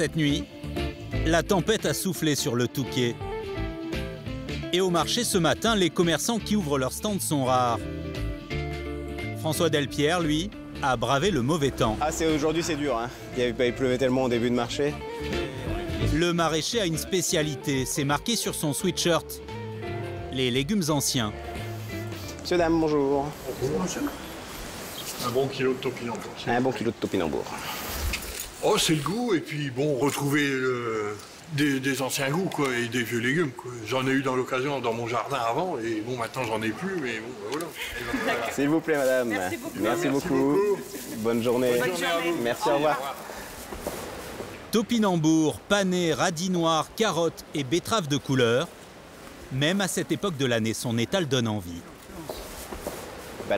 Cette nuit, la tempête a soufflé sur le Touquet. Et au marché ce matin, les commerçants qui ouvrent leurs stands sont rares. François Delpierre, lui, a bravé le mauvais temps. Ah, aujourd'hui c'est dur, hein. Il pleuvait tellement au début de marché. Le maraîcher a une spécialité, c'est marqué sur son sweatshirt. Les légumes anciens. Monsieur, dame, bonjour. Bonjour, monsieur. Un bon kilo de topinambour. Un bon kilo de topinambour. Oh, c'est le goût, et puis bon, retrouver des anciens goûts, quoi, et des vieux légumes, quoi. J'en ai eu dans l'occasion dans mon jardin avant, et bon, maintenant j'en ai plus, mais bon, voilà. S'il vous plaît, madame. Merci beaucoup. Merci beaucoup. Bonne journée. Bonne journée à vous. Merci, au revoir. Topinambour, panais, radis noirs, carottes et betteraves de couleur. Même à cette époque de l'année, son étal donne envie.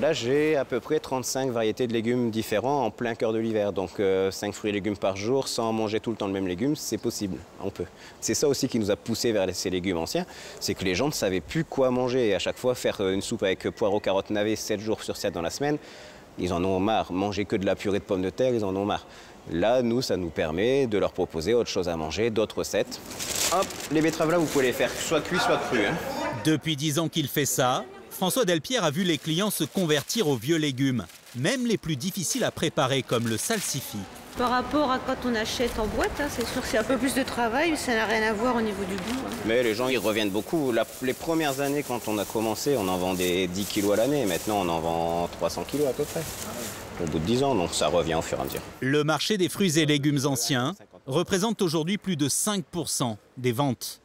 Là, j'ai à peu près 35 variétés de légumes différents en plein cœur de l'hiver. Donc 5 fruits et légumes par jour, sans manger tout le temps le même légume, c'est possible, on peut. C'est ça aussi qui nous a poussé vers ces légumes anciens, c'est que les gens ne savaient plus quoi manger. Et à chaque fois, faire une soupe avec poireaux, carottes, navets 7 jours sur 7 dans la semaine, ils en ont marre. Manger que de la purée de pommes de terre, ils en ont marre. Là, nous, ça nous permet de leur proposer autre chose à manger, d'autres recettes. Hop, les betteraves là, vous pouvez les faire soit cuits, soit crus. Hein. Depuis 10 ans qu'il fait ça, François Delpierre a vu les clients se convertir aux vieux légumes, même les plus difficiles à préparer, comme le salsifis. Par rapport à quand on achète en boîte, hein, c'est sûr que c'est un peu plus de travail, mais ça n'a rien à voir au niveau du goût. Hein. Mais les gens, ils reviennent beaucoup. Les premières années, quand on a commencé, on en vendait 10 kilos à l'année. Maintenant, on en vend 300 kilos à peu près. Au bout de 10 ans, donc ça revient au fur et à mesure. Le marché des fruits et légumes anciens représente aujourd'hui plus de 5% des ventes.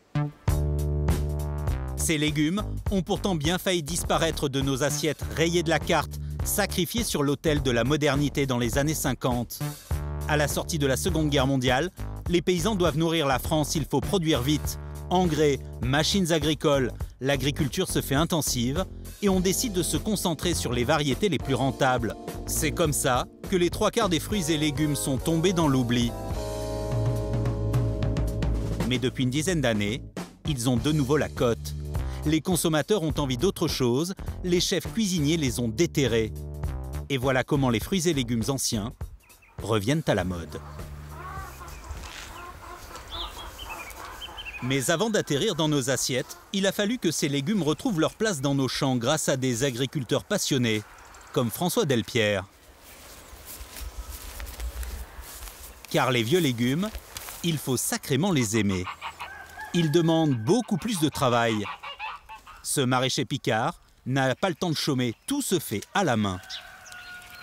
Ces légumes ont pourtant bien failli disparaître de nos assiettes rayées de la carte, sacrifiées sur l'autel de la modernité dans les années 50. À la sortie de la Seconde Guerre mondiale, les paysans doivent nourrir la France, il faut produire vite. Engrais, machines agricoles, l'agriculture se fait intensive et on décide de se concentrer sur les variétés les plus rentables. C'est comme ça que les 3/4 des fruits et légumes sont tombés dans l'oubli. Mais depuis une dizaine d'années, ils ont de nouveau la cote. Les consommateurs ont envie d'autre chose, les chefs cuisiniers les ont déterrés. Et voilà comment les fruits et légumes anciens reviennent à la mode. Mais avant d'atterrir dans nos assiettes, il a fallu que ces légumes retrouvent leur place dans nos champs grâce à des agriculteurs passionnés, comme François Delpierre. Car les vieux légumes, il faut sacrément les aimer. Ils demandent beaucoup plus de travail. Ce maraîcher picard n'a pas le temps de chômer, tout se fait à la main.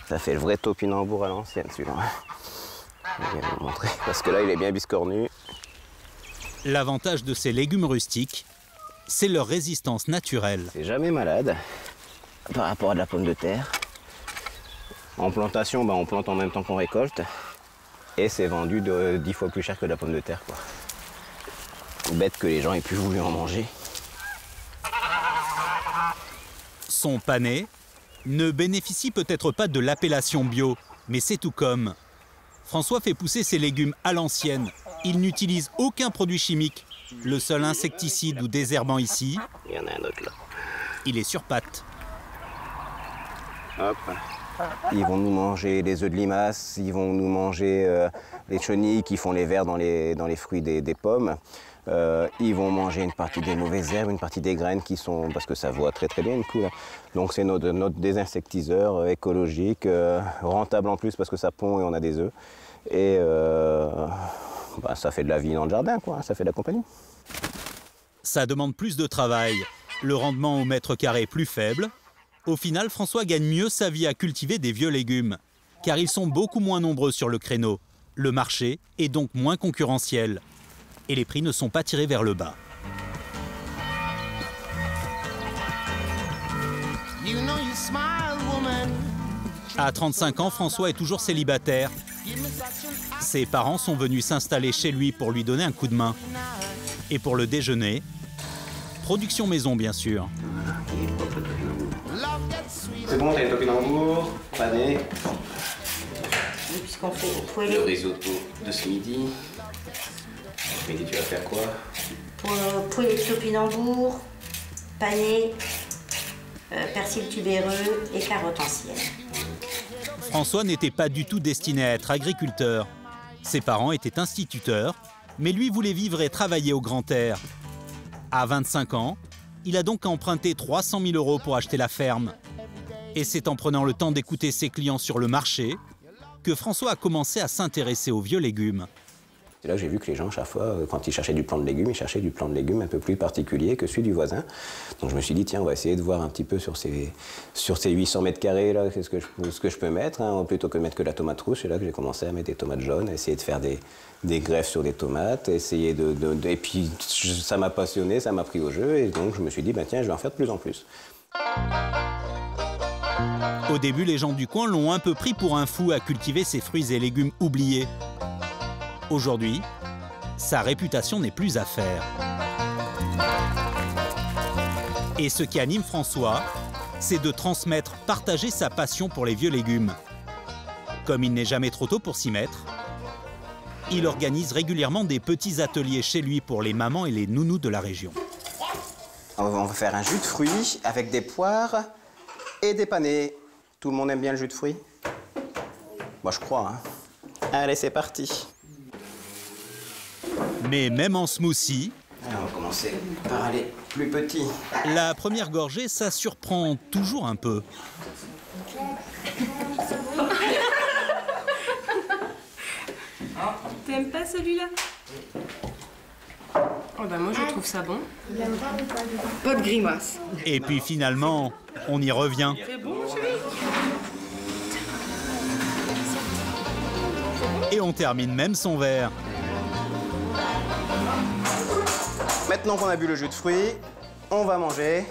Ça fait le vrai topinambour à l'ancienne, celui-là. Je vais vous montrer, parce que là, il est bien biscornu. L'avantage de ces légumes rustiques, c'est leur résistance naturelle. C'est jamais malade par rapport à de la pomme de terre. En plantation, on plante en même temps qu'on récolte. Et c'est vendu de 10 fois plus cher que de la pomme de terre, quoi. Bête que les gens aient plus voulu en manger. Son panais ne bénéficie peut-être pas de l'appellation bio, mais c'est tout comme. François fait pousser ses légumes à l'ancienne. Il n'utilise aucun produit chimique. Le seul insecticide ou désherbant ici, Il y en a un autre là. il est sur pattes. Hop. Ils vont nous manger les œufs de limace, ils vont nous manger les chenilles qui font les vers dans les fruits des pommes. Ils vont manger une partie des mauvaises herbes, une partie des graines qui sont... parce que ça voit très très bien du coup. Là. Donc c'est notre désinsectiseur écologique, rentable en plus parce que ça pond et on a des œufs. Et ça fait de la vie dans le jardin, quoi. Ça fait de la compagnie. Ça demande plus de travail. Le rendement au mètre carré est plus faible. Au final, François gagne mieux sa vie à cultiver des vieux légumes, car ils sont beaucoup moins nombreux sur le créneau. Le marché est donc moins concurrentiel. Et les prix ne sont pas tirés vers le bas. À 35 ans, François est toujours célibataire. Ses parents sont venus s'installer chez lui pour lui donner un coup de main. Et pour le déjeuner, production maison bien sûr. C'est bon, t'as une topinambour, panais. Puisqu'on fait Le risotto de ce midi. Ce midi, tu vas faire quoi? poulet de topinambour, panais, persil tubéreux et carottes anciennes. François n'était pas du tout destiné à être agriculteur. Ses parents étaient instituteurs, mais lui voulait vivre et travailler au grand air. À 25 ans, il a donc emprunté 300 000 € pour acheter la ferme. Et c'est en prenant le temps d'écouter ses clients sur le marché que François a commencé à s'intéresser aux vieux légumes. C'est là que j'ai vu que les gens, chaque fois, quand ils cherchaient du plant de légumes, ils cherchaient du plant de légumes un peu plus particulier que celui du voisin. Donc je me suis dit, tiens, on va essayer de voir un petit peu sur ces 800 mètres carrés, là, ce que je peux mettre, hein, plutôt que mettre que la tomate rouge. C'est là que j'ai commencé à mettre des tomates jaunes, à essayer de faire des greffes sur des tomates, essayer et puis ça m'a passionné, ça m'a pris au jeu, et donc je me suis dit, bah, tiens, je vais en faire de plus en plus. Au début, les gens du coin l'ont un peu pris pour un fou à cultiver ces fruits et légumes oubliés. Aujourd'hui, sa réputation n'est plus à faire. Et ce qui anime François, c'est de transmettre, partager sa passion pour les vieux légumes. Comme il n'est jamais trop tôt pour s'y mettre, il organise régulièrement des petits ateliers chez lui pour les mamans et les nounous de la région. On va faire un jus de fruits avec des poires et des panais. Tout le monde aime bien le jus de fruits? Moi, je crois. Hein. Allez, c'est parti. Mais même en smoothie, alors, on va commencer par aller plus petit. La première gorgée, ça surprend toujours un peu. T'aimes pas celui-là? Oh bah moi je trouve ça bon. Pas de grimace. Et puis finalement, on y revient. C'est bon, chérie? Et on termine même son verre. Maintenant qu'on a bu le jus de fruits, on va manger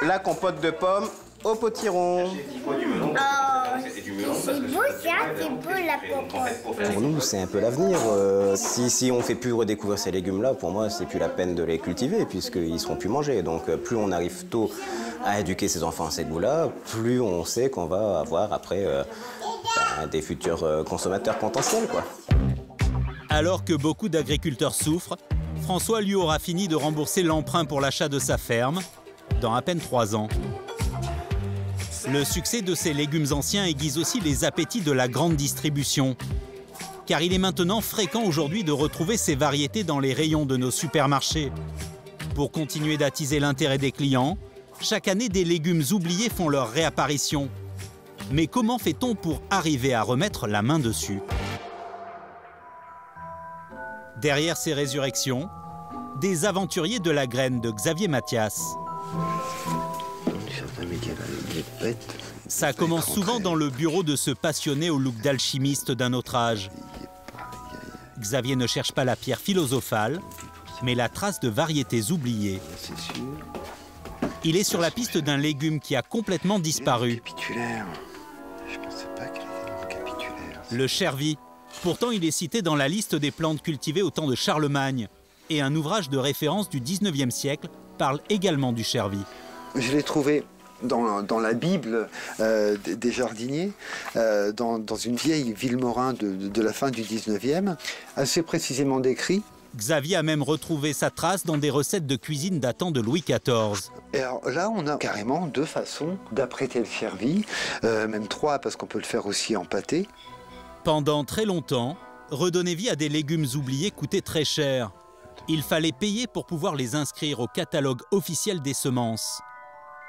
la compote de pommes au potiron. C'est beau ça, c'est beau la popote. Pour nous, c'est un peu l'avenir. Si on ne fait plus redécouvrir ces légumes-là, pour moi, c'est plus la peine de les cultiver puisqu'ils ne seront plus mangés. Donc plus on arrive tôt à éduquer ses enfants à ces goûts-là, plus on sait qu'on va avoir après des futurs consommateurs potentiels, quoi. Alors que beaucoup d'agriculteurs souffrent, François lui aura fini de rembourser l'emprunt pour l'achat de sa ferme dans à peine 3 ans. Le succès de ces légumes anciens aiguise aussi les appétits de la grande distribution. Car il est maintenant fréquent aujourd'hui de retrouver ces variétés dans les rayons de nos supermarchés. Pour continuer d'attiser l'intérêt des clients, chaque année des légumes oubliés font leur réapparition. Mais comment fait-on pour arriver à remettre la main dessus? Derrière ces résurrections, des aventuriers de la graine de Xavier Mathias. Ça commence souvent dans le bureau de ce passionné au look d'alchimiste d'un autre âge. Xavier ne cherche pas la pierre philosophale, mais la trace de variétés oubliées. Il est sur la piste d'un légume qui a complètement disparu. Le chervi. Pourtant, il est cité dans la liste des plantes cultivées au temps de Charlemagne. Et un ouvrage de référence du 19e siècle parle également du chervi. Je l'ai trouvé dans la Bible des jardiniers, dans une vieille Vilmorin de la fin du 19e, assez précisément décrit. Xavier a même retrouvé sa trace dans des recettes de cuisine datant de Louis XIV. Et alors là, on a carrément 2 façons d'apprêter le chervi, même 3 parce qu'on peut le faire aussi en pâté. Pendant très longtemps, redonner vie à des légumes oubliés coûtait très cher. Il fallait payer pour pouvoir les inscrire au catalogue officiel des semences.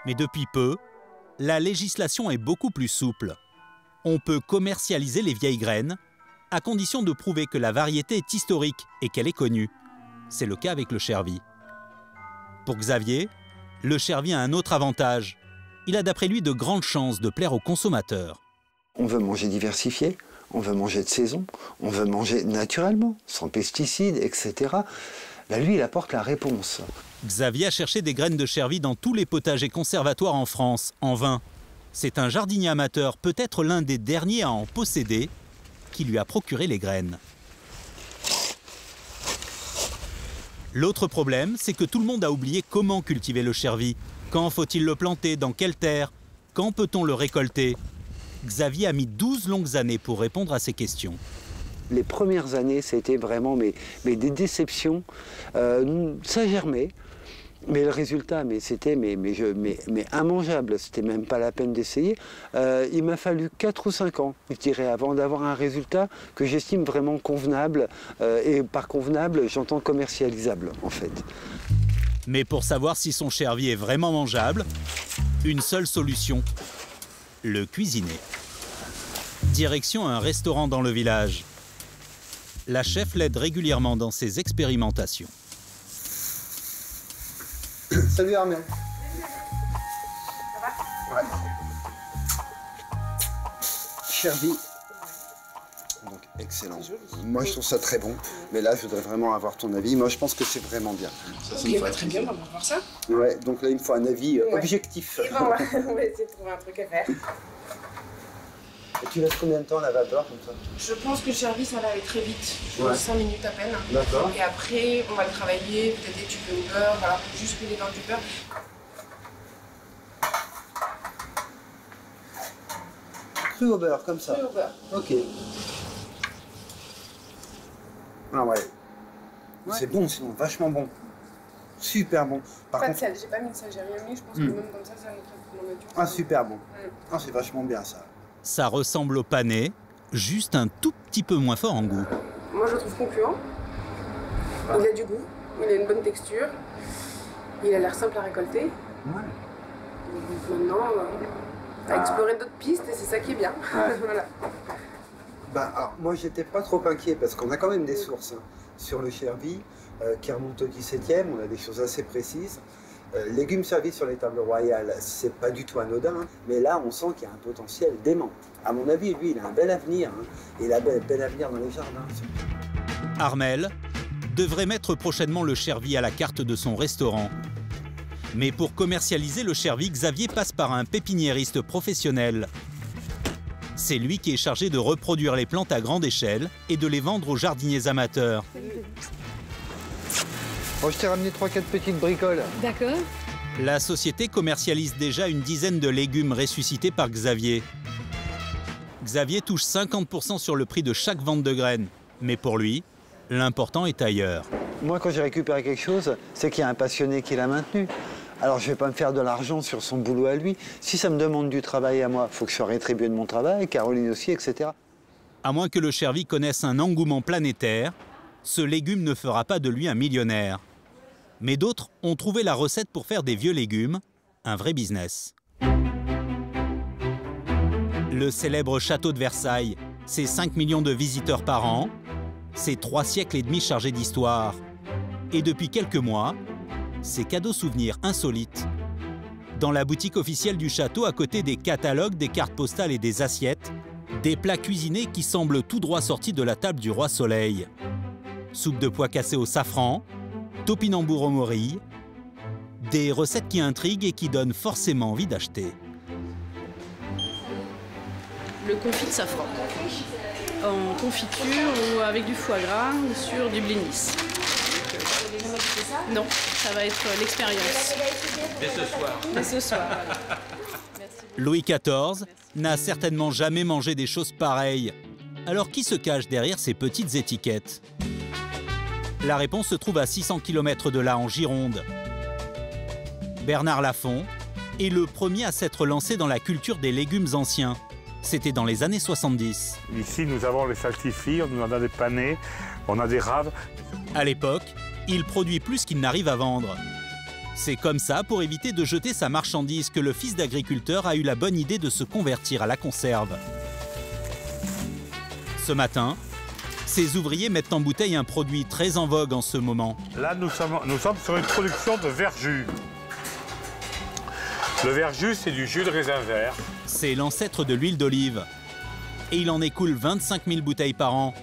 Mais depuis peu, la législation est beaucoup plus souple. On peut commercialiser les vieilles graines, à condition de prouver que la variété est historique et qu'elle est connue. C'est le cas avec le chervi. Pour Xavier, le chervi a un autre avantage. Il a d'après lui de grandes chances de plaire aux consommateurs. On veut manger diversifié, on veut manger de saison, on veut manger naturellement, sans pesticides, etc. Là, lui, il apporte la réponse. Xavier a cherché des graines de chervi dans tous les potagers conservatoires en France, en vain. C'est un jardinier amateur, peut-être l'un des derniers à en posséder, qui lui a procuré les graines. L'autre problème, c'est que tout le monde a oublié comment cultiver le chervi. Quand faut-il le planter? Dans quelle terre? Quand peut-on le récolter? Xavier a mis 12 longues années pour répondre à ces questions. Les premières années, c'était vraiment des déceptions. Ça germait. Mais le résultat, c'était immangeable, c'était même pas la peine d'essayer. Il m'a fallu 4 ou 5 ans, je dirais, avant d'avoir un résultat que j'estime vraiment convenable. Et par convenable, j'entends commercialisable, en fait. Mais pour savoir si son chervi est vraiment mangeable, une seule solution, le cuisiner. Direction un restaurant dans le village. La chef l'aide régulièrement dans ses expérimentations. Salut Armel. Ça va? Ouais. Chervi. Donc excellent. Moi je trouve ça très bon, mais là je voudrais vraiment avoir ton avis. Moi je pense que c'est vraiment bien. Ok, très bien, on va voir ça. Ouais, donc là il me faut un avis objectif. Et ben, on va essayer de trouver un truc à faire. Et tu laisses combien de temps la vapeur comme ça? Je pense que le chervi ça va aller très vite, je pense 5 minutes à peine. D'accord. Et après on va le travailler, peut-être des tubes au beurre, voilà, juste les dans du beurre. Cru au beurre, comme ça? Cru au beurre. Ok. Ah ouais. C'est bon sinon, vachement bon. Super bon. Par Pas contre... de sel, j'ai pas mis de sel, j'ai rien mis, je pense que même comme ça va notre nature. Ah super bon. Ah c'est vachement bien ça. Ça ressemble au panais, juste un tout petit peu moins fort en goût. Moi je le trouve concluant. Il a du goût, il a une bonne texture, il a l'air simple à récolter. Ouais. Donc maintenant, à explorer d'autres pistes et c'est ça qui est bien. Ouais. Voilà. Bah, alors, moi j'étais pas trop inquiet parce qu'on a quand même des sources sur le chervi qui remontent au XVIIe, on a des choses assez précises. Légumes servis sur les tables royales, c'est pas du tout anodin, mais là on sent qu'il y a un potentiel dément. À mon avis, lui, il a un bel avenir, il a un bel avenir dans les jardins. Armel devrait mettre prochainement le chervi à la carte de son restaurant. Mais pour commercialiser le chervi, Xavier passe par un pépiniériste professionnel. C'est lui qui est chargé de reproduire les plantes à grande échelle et de les vendre aux jardiniers amateurs. Bon, je t'ai ramené 3-4 petites bricoles. D'accord. La société commercialise déjà une dizaine de légumes ressuscités par Xavier. Xavier touche 50% sur le prix de chaque vente de graines. Mais pour lui, l'important est ailleurs. Moi, quand j'ai récupéré quelque chose, c'est qu'il y a un passionné qui l'a maintenu. Alors, je ne vais pas me faire de l'argent sur son boulot à lui. Si ça me demande du travail à moi, il faut que je sois rétribué de mon travail, Caroline aussi, etc. À moins que le chervi connaisse un engouement planétaire, ce légume ne fera pas de lui un millionnaire. Mais d'autres ont trouvé la recette pour faire des vieux légumes un vrai business. Le célèbre château de Versailles, c'est 5 millions de visiteurs par an, c'est 3 siècles et demi chargés d'histoire. Et depuis quelques mois, ces cadeaux souvenirs insolites. Dans la boutique officielle du château, à côté des catalogues, des cartes postales et des assiettes, des plats cuisinés qui semblent tout droit sortis de la table du roi Soleil. Soupe de pois cassés au safran, topinambour au morille, des recettes qui intriguent et qui donnent forcément envie d'acheter. Le confit de safran, en confiture ou avec du foie gras ou sur du blinis. Non, ça va être l'expérience. Dès ce soir. Dès ce soir. Louis XIV n'a certainement jamais mangé des choses pareilles. Alors qui se cache derrière ces petites étiquettes? La réponse se trouve à 600 km de là, en Gironde. Bernard Lafont est le premier à s'être lancé dans la culture des légumes anciens. C'était dans les années 70. Ici, nous avons les salsifis, on en a des panais, on a des raves. À l'époque, il produit plus qu'il n'arrive à vendre. C'est comme ça, pour éviter de jeter sa marchandise, que le fils d'agriculteur a eu la bonne idée de se convertir à la conserve. Ce matin, ses ouvriers mettent en bouteille un produit très en vogue en ce moment. Là, nous sommes sur une production de verjus. Le verjus, c'est du jus de raisin vert. C'est l'ancêtre de l'huile d'olive. Et il en écoule 25 000 bouteilles par an.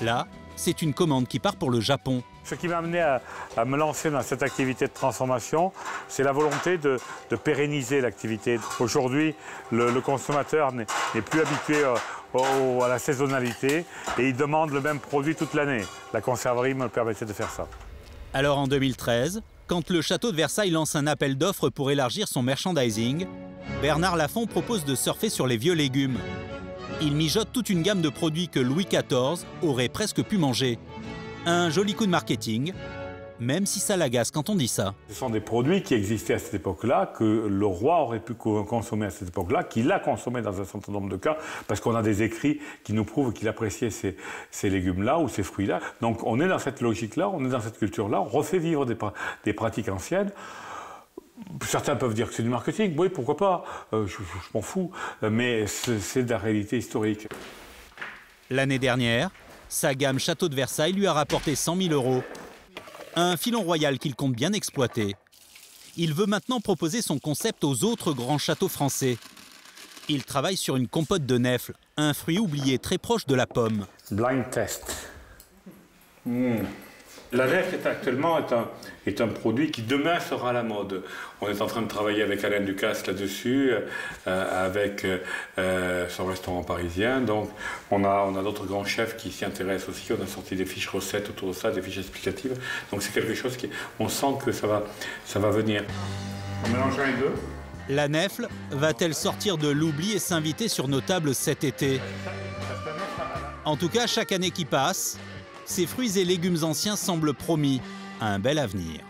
Là, c'est une commande qui part pour le Japon. Ce qui m'a amené à me lancer dans cette activité de transformation, c'est la volonté de pérenniser l'activité. Aujourd'hui, le consommateur n'est plus habitué à la saisonnalité et il demande le même produit toute l'année. La conserverie me permettait de faire ça. Alors en 2013, quand le château de Versailles lance un appel d'offres pour élargir son merchandising, Bernard Lafont propose de surfer sur les vieux légumes. Il mijote toute une gamme de produits que Louis XIV aurait presque pu manger. Un joli coup de marketing, même si ça l'agace quand on dit ça. Ce sont des produits qui existaient à cette époque-là, que le roi aurait pu consommer à cette époque-là, qu'il a consommé dans un certain nombre de cas, parce qu'on a des écrits qui nous prouvent qu'il appréciait ces légumes-là ou ces fruits-là. Donc on est dans cette logique-là, on est dans cette culture-là, on refait vivre des pratiques anciennes. Certains peuvent dire que c'est du marketing, oui, pourquoi pas, je m'en fous, mais c'est de la réalité historique. L'année dernière, sa gamme Château de Versailles lui a rapporté 100 000 €. Un filon royal qu'il compte bien exploiter. Il veut maintenant proposer son concept aux autres grands châteaux français. Il travaille sur une compote de nèfles, un fruit oublié très proche de la pomme. Blind test. La nèfle actuellement est un produit qui demain sera à la mode. On est en train de travailler avec Alain Ducasse là-dessus, avec son restaurant parisien. Donc on a d'autres grands chefs qui s'y intéressent aussi. On a sorti des fiches recettes autour de ça, des fiches explicatives. Donc c'est quelque chose on sent que ça va venir. On mélange les deux. La nèfle va-t-elle sortir de l'oubli et s'inviter sur nos tables cet été? En tout cas, chaque année qui passe, ces fruits et légumes anciens semblent promis à un bel avenir.